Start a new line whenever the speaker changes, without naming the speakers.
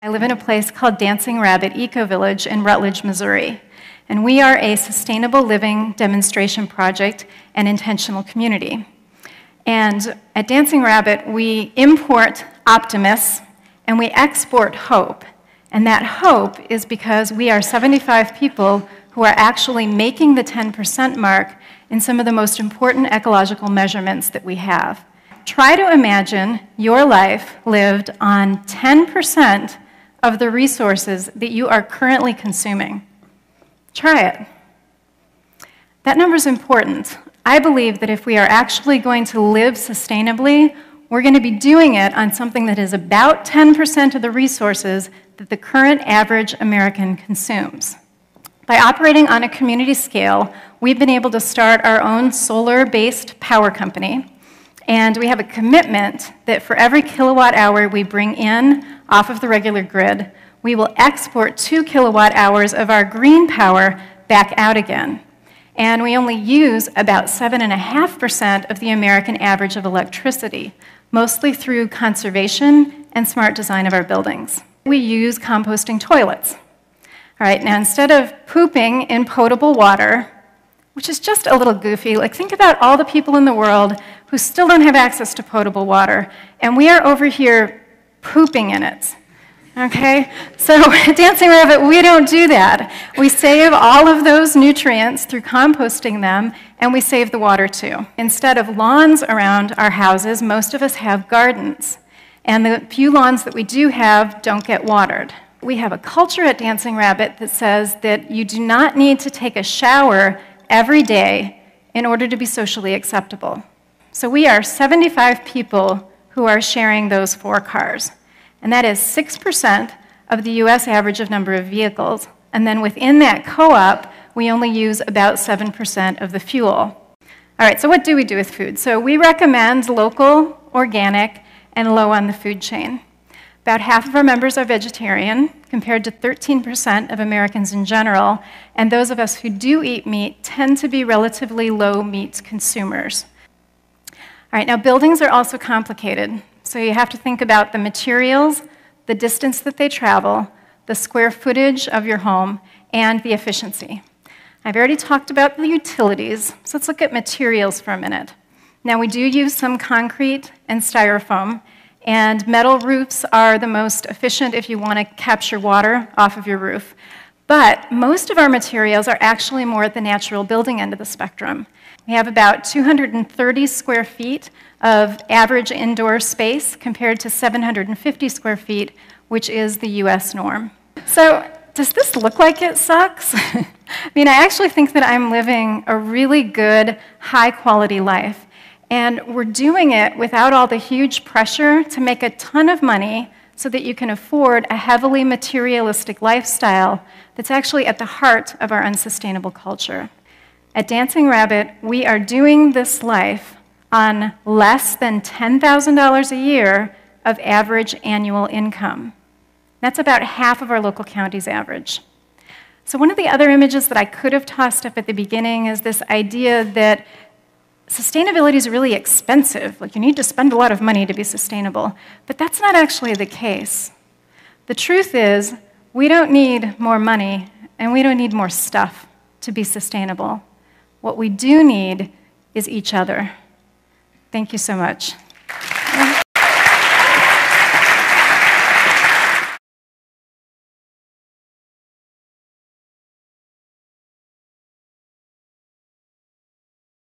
I live in a place called Dancing Rabbit Eco Village in Rutledge, Missouri. And we are a sustainable living demonstration project and intentional community. And at Dancing Rabbit, we import optimists and we export hope. And that hope is because we are 75 people who are actually making the 10% mark in some of the most important ecological measurements that we have. Try to imagine your life lived on 10% of the resources that you are currently consuming. Try it. That number is important. I believe that if we are actually going to live sustainably, we're going to be doing it on something that is about 10% of the resources that the current average American consumes. By operating on a community scale, we've been able to start our own solar-based power company, and we have a commitment that for every kilowatt hour we bring in off of the regular grid, we will export 2 kilowatt hours of our green power back out again. And we only use about 7.5% of the American average of electricity, mostly through conservation and smart design of our buildings. We use composting toilets. All right, now instead of pooping in potable water, which is just a little goofy, like think about all the people in the world who still don't have access to potable water, and we are over here pooping in it. Okay? So at Dancing Rabbit, we don't do that. We save all of those nutrients through composting them, and we save the water too. Instead of lawns around our houses, most of us have gardens. And the few lawns that we do have don't get watered. We have a culture at Dancing Rabbit that says that you do not need to take a shower every day in order to be socially acceptable. So we are 75 people who are sharing those 4 cars. And that is 6% of the US average of number of vehicles. And then within that co-op, we only use about 7% of the fuel. All right, so what do we do with food? So we recommend local, organic, and low on the food chain. About half of our members are vegetarian, compared to 13% of Americans in general, and those of us who do eat meat tend to be relatively low meat consumers. All right, now buildings are also complicated. So you have to think about the materials, the distance that they travel, the square footage of your home, and the efficiency. I've already talked about the utilities, so let's look at materials for a minute. Now we do use some concrete and styrofoam, and metal roofs are the most efficient if you want to capture water off of your roof. But most of our materials are actually more at the natural building end of the spectrum. We have about 230 square feet of average indoor space compared to 750 square feet, which is the US norm. So does this look like it sucks? I mean, I actually think that I'm living a really good, high-quality life. And we're doing it without all the huge pressure to make a ton of money so that you can afford a heavily materialistic lifestyle that's actually at the heart of our unsustainable culture. At Dancing Rabbit, we are doing this life on less than $10,000 a year of average annual income. That's about half of our local county's average. So one of the other images that I could have tossed up at the beginning is this idea that sustainability is really expensive. Like, you need to spend a lot of money to be sustainable. But that's not actually the case. The truth is, we don't need more money, and we don't need more stuff to be sustainable. What we do need is each other. Thank you so much.